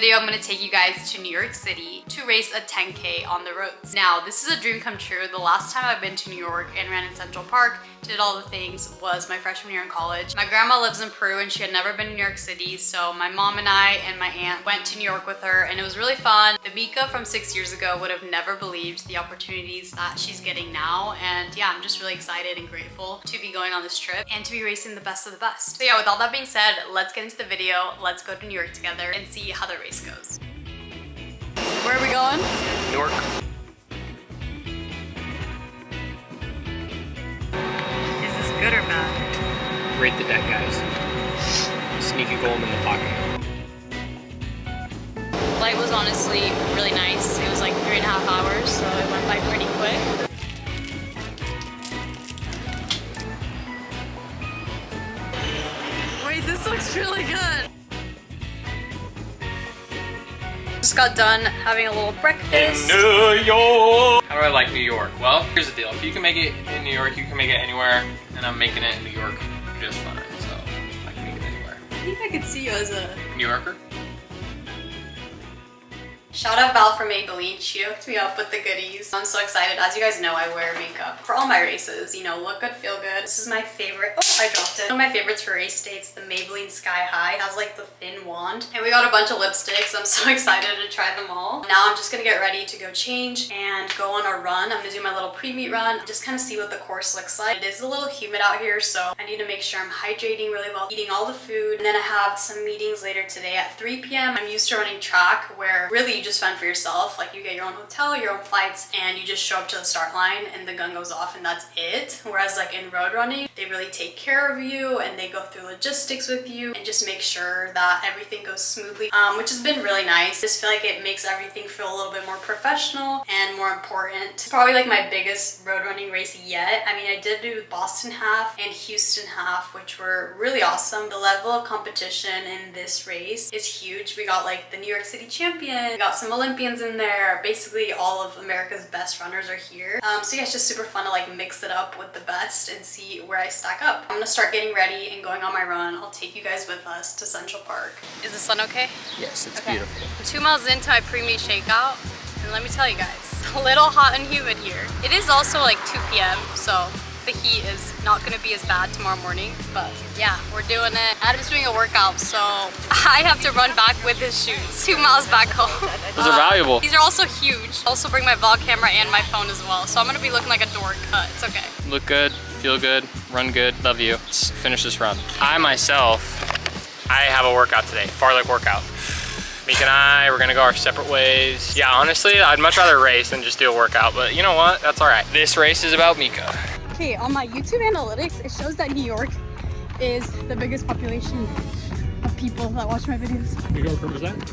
video, I'm gonna take you guys to New York City to race a 10K on the roads. Now, this is a dream come true. The last time I've been to New York and ran in Central Park, did all the things, was my freshman year in college. My grandma lives in Peru and she had never been to New York City, so my mom and I and my aunt went to New York with her and it was really fun. The Mica from 6 years ago would have never believed the opportunities that she's getting now, and yeah, I'm just really excited and grateful to be going on this trip and to be racing the best of the best. So yeah, with all that being said, let's get into the video. Let's go to New York together and see how the race goes. Where are we going? New York. Is this good or bad? Rate the deck, guys. Sneaky gold in the pocket. Flight was honestly really nice. It was like 3.5 hours, so it went by pretty quick. Wait, this looks really good. Just got done having a little breakfast. In New York! How do I like New York? Well, here's the deal. If you can make it in New York, you can make it anywhere. And I'm making it in New York just fine. So I can make it anywhere. I think I could see you as a New Yorker? Shout out Val from Maybelline. She hooked me up with the goodies. I'm so excited. As you guys know, I wear makeup for all my races. You know, look good, feel good. This is my favorite. Oh, I dropped it. One of my favorites for race day. It's the Maybelline Sky High. It has like the thin wand. And we got a bunch of lipsticks. I'm so excited to try them all. Now I'm just gonna get ready to go change and go on our run. I'm gonna do my little pre-meet run. Just kind of see what the course looks like. It is a little humid out here, so I need to make sure I'm hydrating really well, eating all the food. And then I have some meetings later today at 3 p.m. I'm used to running track where really you just fend for yourself. Like you get your own hotel, your own flights, and you just show up to the start line and the gun goes off and that's it. Whereas like in road running, they really take care of you and they go through logistics with you and just make sure that everything goes smoothly, which has been really nice. I just feel like it makes everything feel a little bit more professional and more important. It's probably like my biggest road running race yet. I mean, I did do Boston half and Houston half, which were really awesome. The level of competition in this race is huge. We got like the New York City champion, we got some Olympians in there. Basically all of America's best runners are here. So yeah, it's just super fun to like mix it up with the best and see where I stack up. I'm gonna start getting ready and going on my run. I'll take you guys with us to Central Park. Is the sun okay? Yes, it's okay. beautiful. 2 miles into my pre-meet shakeout, and let me tell you guys, a little hot and humid here. It is also like 2 p.m. so the heat is not gonna be as bad tomorrow morning, but yeah, we're doing it. Adam's doing a workout, so I have to run back with his shoes 2 miles back home. Those are valuable. These are also huge. Also bring my vlog camera and my phone as well, so I'm gonna be looking like a dork, but it's okay. Look good, feel good, run good, love you. Let's finish this run. I have a workout today, fartlek workout. Mica and I, we're gonna go our separate ways. Yeah, honestly, I'd much rather race than just do a workout, but you know what? That's all right. This race is about Mica. Okay, on my YouTube analytics, it shows that New York is the biggest population of people that watch my videos. New York represent.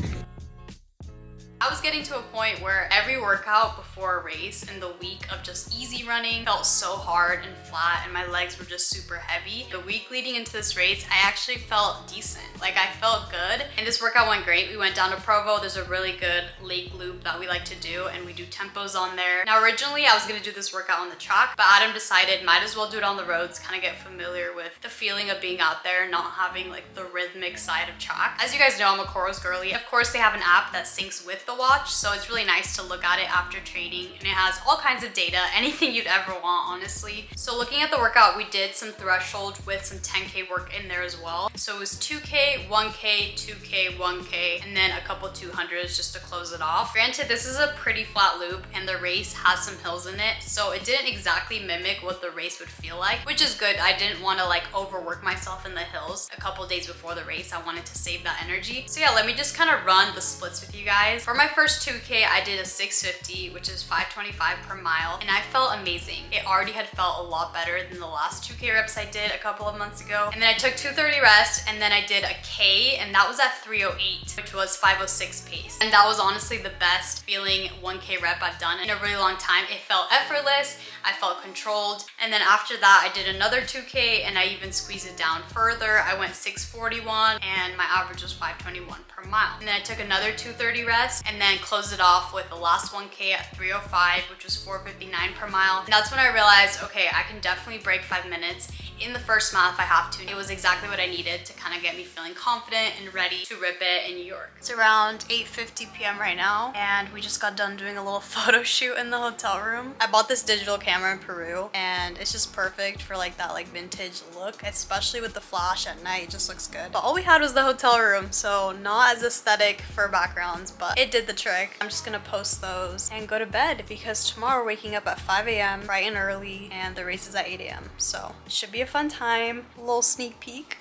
I was getting to a point where every workout before a race in the week of just easy running felt so hard and flat and my legs were just super heavy. The week leading into this race, I actually felt decent. Like I felt good and this workout went great. We went down to Provo. There's a really good lake loop that we like to do and we do tempos on there. Now originally I was gonna do this workout on the track, but Adam decided might as well do it on the roads, kind of get familiar with the feeling of being out there, not having like the rhythmic side of track. As you guys know, I'm a COROS girly. Of course, they have an app that syncs with the watch, so it's really nice to look at it after training and it has all kinds of data, anything you'd ever want, honestly. So looking at the workout, we did some threshold with some 10K work in there as well. So it was 2K, 1K, 2K, 1K, and then a couple 200s just to close it off. Granted, this is a pretty flat loop and the race has some hills in it, so it didn't exactly mimic what the race would feel like, which is good. I didn't want to like overwork myself in the hills a couple days before the race. I wanted to save that energy. So yeah, let me just kind of run the splits with you guys. For my first 2K, I did a 650, which is 525 per mile, and I felt amazing. It already had felt a lot better than the last 2K reps I did a couple of months ago. And then I took 230 rest, and then I did a K, and that was at 308, which was 506 pace. And that was honestly the best feeling 1K rep I've done in a really long time. It felt effortless, I felt controlled. And then after that, I did another 2K, and I even squeezed it down further. I went 641, and my average was 521 per mile. And then I took another 230 rest, and then closed it off with the last 1K at 305, which was 459 per mile. And that's when I realized, okay, I can definitely break 5 minutes in the first mile if I have to. It was exactly what I needed to kind of get me feeling confident and ready to rip it in New York. It's around 8:50 p.m. right now, and we just got done doing a little photo shoot in the hotel room. I bought this digital camera in Peru, and it's just perfect for like that like vintage look, especially with the flash at night. It just looks good. But all we had was the hotel room, so not as aesthetic for backgrounds, but it did the trick. I'm just gonna post those and go to bed because tomorrow we're waking up at 5 a.m. bright and early, and the race is at 8 a.m. So it should be a fun time. A little sneak peek.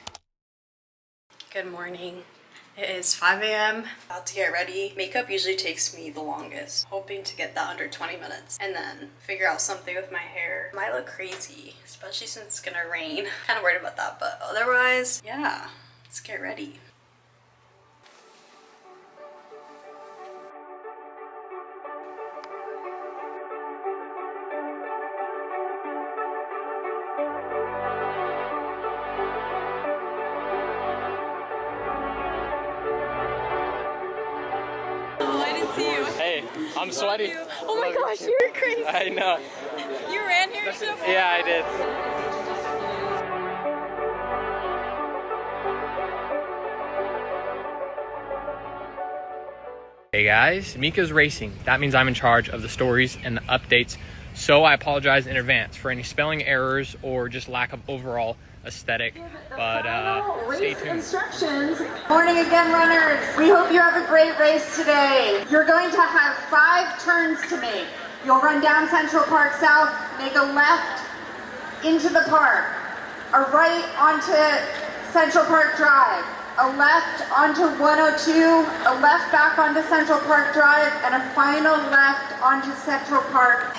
Good morning. It is 5 a.m. About to get ready. Makeup usually takes me the longest. Hoping to get that under 20 minutes and then figure out something with my hair. Might look crazy, especially since it's gonna rain. Kind of worried about that, but otherwise, yeah, let's get ready. Hey, I'm sweaty. Oh my gosh, you were crazy. I know. You ran here so fast. Yeah, I did. Hey guys, Mica's racing. That means I'm in charge of the stories and the updates. So I apologize in advance for any spelling errors or just lack of overall aesthetic, but stay tuned. Instructions. Morning again, runners. We hope you have a great race today. You're going to have 5 turns to make. You'll run down Central Park South, make a left into the park, a right onto Central Park Drive, a left onto 102, a left back onto Central Park Drive, and a final left onto Central Park.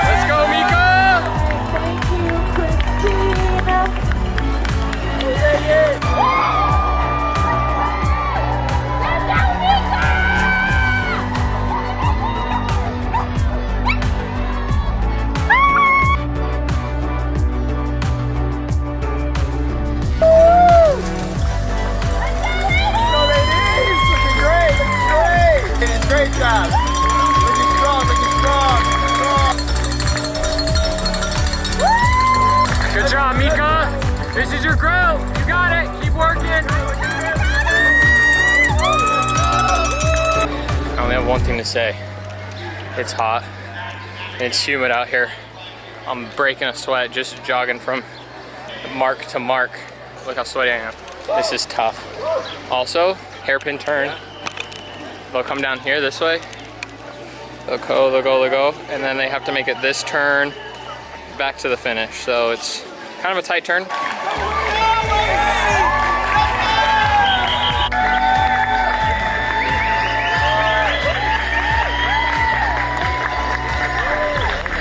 Let's go, Mica! Thank you, Christina. Great job. Looking strong, looking strong, Good job, Mica! This is your groove! You got it! Keep working! I only have one thing to say. It's hot. And it's humid out here. I'm breaking a sweat just jogging from mark to mark. Look how sweaty I am. This is tough. Also, hairpin turn. They'll come down here this way. They'll go, and then they have to make it this turn back to the finish. So it's kind of a tight turn.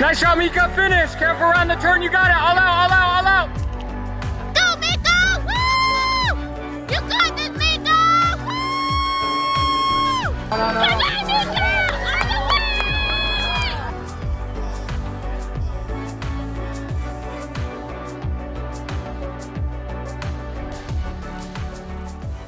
Nice shot, Mica, finish. Careful around the turn, you got it. All out, all out, all out. Go, Mica! Woo! You got this, Mica! Woo! Come on, Mica! On the way!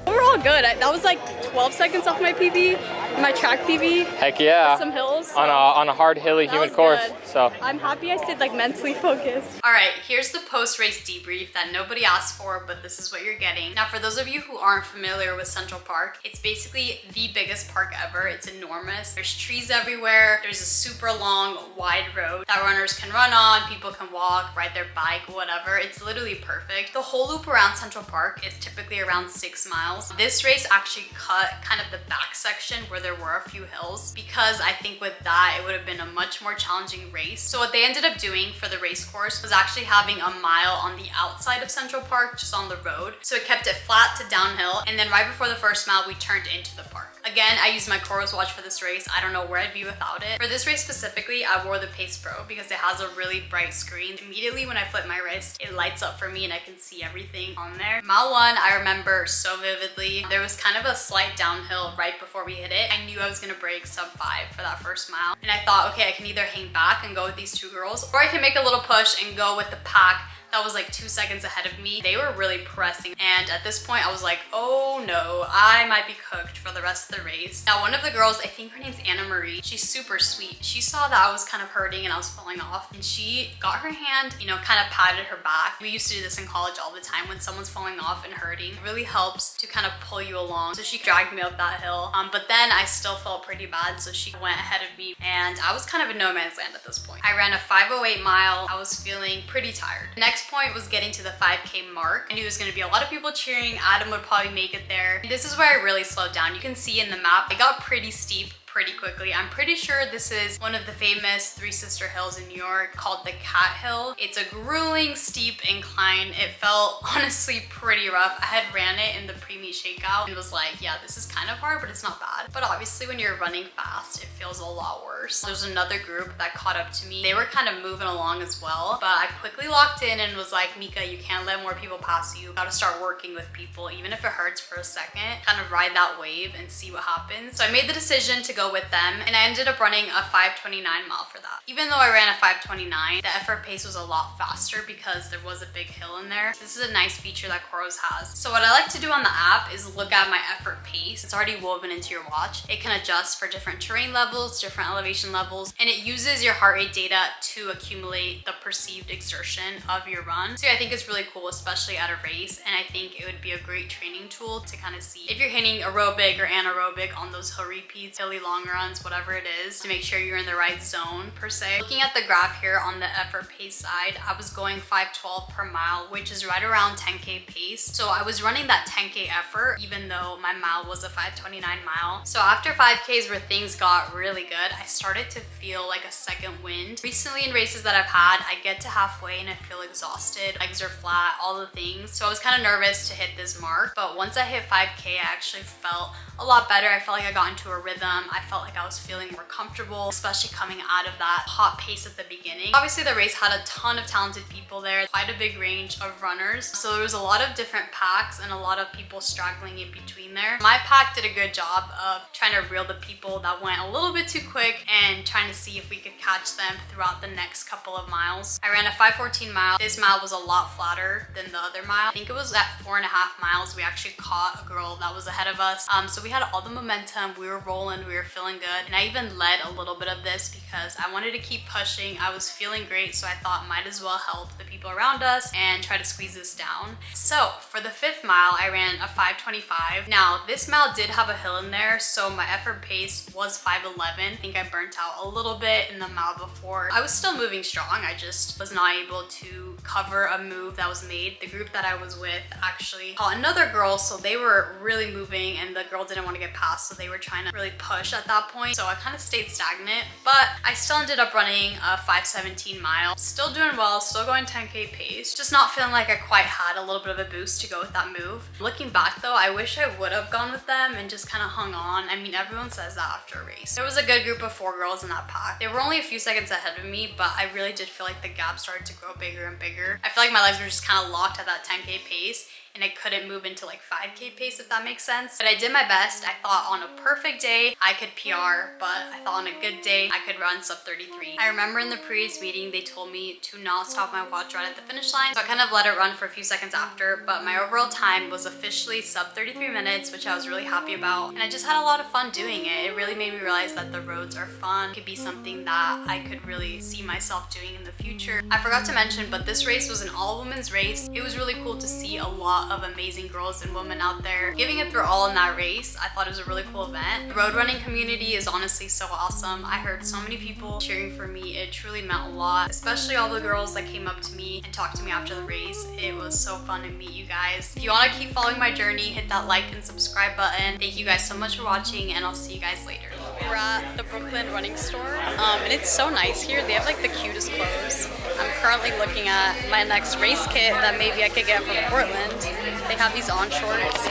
We're all good. That was like 12 seconds off my PB, my track PB. Heck yeah. Some hills. So On a hard, hilly, that humid was course. good. So I'm happy I stayed like mentally focused. All right, here's the post-race debrief that nobody asked for, but this is what you're getting. Now, for those of you who aren't familiar with Central Park, it's basically the biggest park ever. It's enormous. There's trees everywhere. There's a super long, wide road that runners can run on, people can walk, ride their bike, whatever. It's literally perfect. The whole loop around Central Park is typically around 6 miles. This race actually cut kind of the back section where there were a few hills, because I think with that, it would have been a much more challenging race. So what they ended up doing for the race course was actually having a mile on the outside of Central Park, just on the road. So it kept it flat to downhill. And then right before the first mile, we turned into the park. Again, I used my COROS watch for this race. I don't know where I'd be without it. For this race specifically, I wore the Pace Pro because it has a really bright screen. Immediately when I flip my wrist, it lights up for me and I can see everything on there. Mile 1, I remember so vividly. There was kind of a slight downhill right before we hit it. I knew I was gonna break sub 5 for that first mile. And I thought, okay, I can either hang back and go with these 2 girls, or I can make a little push and go with the pack that was like 2 seconds ahead of me. They were really pressing, and at this point I was like, oh no, I might be cooked for the rest of the race. Now one of the girls, I think her name's Anna Marie, she's super sweet. She saw that I was kind of hurting and I was falling off, and she got her hand, you know, kind of patted her back. We used to do this in college all the time. When someone's falling off and hurting, it really helps to kind of pull you along. So she dragged me up that hill, but then I still felt pretty bad, so she went ahead of me, and I was kind of in no man's land at this point. I ran a 5:08 mile. I was feeling pretty tired. The next point was getting to the 5K mark. I knew there was going to be a lot of people cheering. Adam would probably make it there. This is where I really slowed down. You can see in the map, it got pretty steep pretty quickly. I'm pretty sure this is one of the famous Three Sister Hills in New York called the Cat Hill. It's a grueling steep incline. It felt honestly pretty rough. I had ran it in the pre-meet shakeout and was like, yeah, this is kind of hard, but it's not bad. But obviously when you're running fast, it feels a lot worse. There's another group that caught up to me. They were kind of moving along as well, but I quickly locked in and was like, Mica, you can't let more people pass you. You gotta start working with people, even if it hurts for a second. Kind of ride that wave and see what happens. So I made the decision to go with them, and I ended up running a 5:29 mile for that. Even though I ran a 5:29, the effort pace was a lot faster because there was a big hill in there. This is a nice feature that COROS has. So what I like to do on the app is look at my effort pace. It's already woven into your watch. It can adjust for different terrain levels, different elevation levels, and it uses your heart rate data to accumulate the perceived exertion of your run. So yeah, I think it's really cool, especially at a race, and I think it would be a great training tool to kind of see if you're hitting aerobic or anaerobic on those hill repeats, hilly long runs, whatever it is, to make sure you're in the right zone per se. Looking at the graph here on the effort pace side, I was going 5:12 per mile, which is right around 10K pace. So I was running that 10K effort even though my mile was a 5:29 mile. So after 5Ks where things got really good, I started to feel like a second wind. Recently in races that I've had, I get to halfway and I feel exhausted, legs are flat, all the things. So I was kind of nervous to hit this mark, but once I hit 5K, I actually felt a lot better. I felt like I got into a rhythm. I felt like I was feeling more comfortable, especially coming out of that hot pace at the beginning. Obviously the race had a ton of talented people there, quite a big range of runners. So there was a lot of different packs and a lot of people straggling in between there. My pack did a good job of trying to reel the people that went a little bit too quick and trying to see if we could catch them throughout the next couple of miles. I ran a 5:14 mile. This mile was a lot flatter than the other mile. I think it was at 4.5 miles. We actually caught a girl that was ahead of us. So we had all the momentum. We were rolling. We were feeling good. And I even led a little bit of this because I wanted to keep pushing. I was feeling great, so I thought might as well help the people around us and try to squeeze this down. So for the 5th mile, I ran a 5:25. Now this mile did have a hill in there, so my effort pace was 5:11. I think I burnt out a little bit in the mile before. I was still moving strong. I just was not able to cover a move that was made. The group that I was with actually caught another girl, so they were really moving and the girl didn't want to get past, so they were trying to really push at that point. So I kind of stayed stagnant, but I still ended up running a 5:17 mile. Still doing well, still going 10K pace, just not feeling like I quite had a little bit of a boost to go with that move. Looking back though, I wish I would have gone with them and just kind of hung on. I mean, everyone says that after a race. There was a good group of 4 girls in that pack. They were only a few seconds ahead of me, but I really did feel like the gap started to grow bigger and bigger. I feel like my legs were just kind of locked at that 10K pace, and I couldn't move into like 5K pace, if that makes sense. But I did my best. I thought on a perfect day, I could PR, but I thought on a good day, I could run sub 33. I remember in the previous meeting, they told me to not stop my watch right at the finish line. So I kind of let it run for a few seconds after, but my overall time was officially sub 33 minutes, which I was really happy about. And I just had a lot of fun doing it. It really made me realize that the roads are fun. It could be something that I could really see myself doing in the future. I forgot to mention, but this race was an all women's race. It was really cool to see a lot of amazing girls and women out there giving it their all in that race. I thought it was a really cool event. The road running community is honestly so awesome. I heard so many people cheering for me. It truly meant a lot, especially all the girls that came up to me and talked to me after the race. It was so fun to meet you guys. If you want to keep following my journey, hit that like and subscribe button. Thank you guys so much for watching, and I'll see you guys later. We're at the Brooklyn running store, and it's so nice here. They have like the cutest clothes. I'm currently looking at my next race kit that maybe I could get from Portland. They have these on shorts.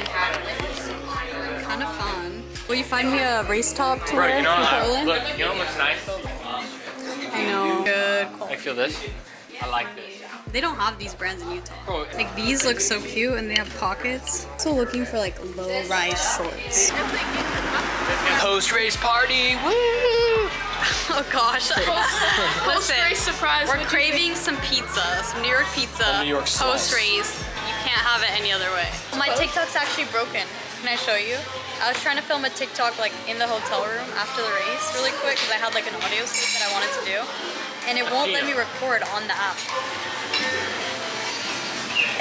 Kind of fun. Will you find me a race top to wear from Portland? Look, you know what looks nice though? I know. Good. I feel this. I like this. They don't have these brands in Utah. Bro, Like these look so cute and they have pockets. Also looking for like low rise shorts. post-race party, woo! Oh gosh. Post-race surprise. We're what'd you think? craving some pizza, some New York pizza. A New York slice. Post-race. You can't have it any other way. My TikTok's actually broken. Can I show you? I was trying to film a TikTok like in the hotel room after the race really quick because I had like an audio script that I wanted to do. And it won't let me record on the app.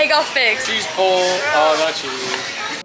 It got fixed. Cheese pull. Oh, not cheese.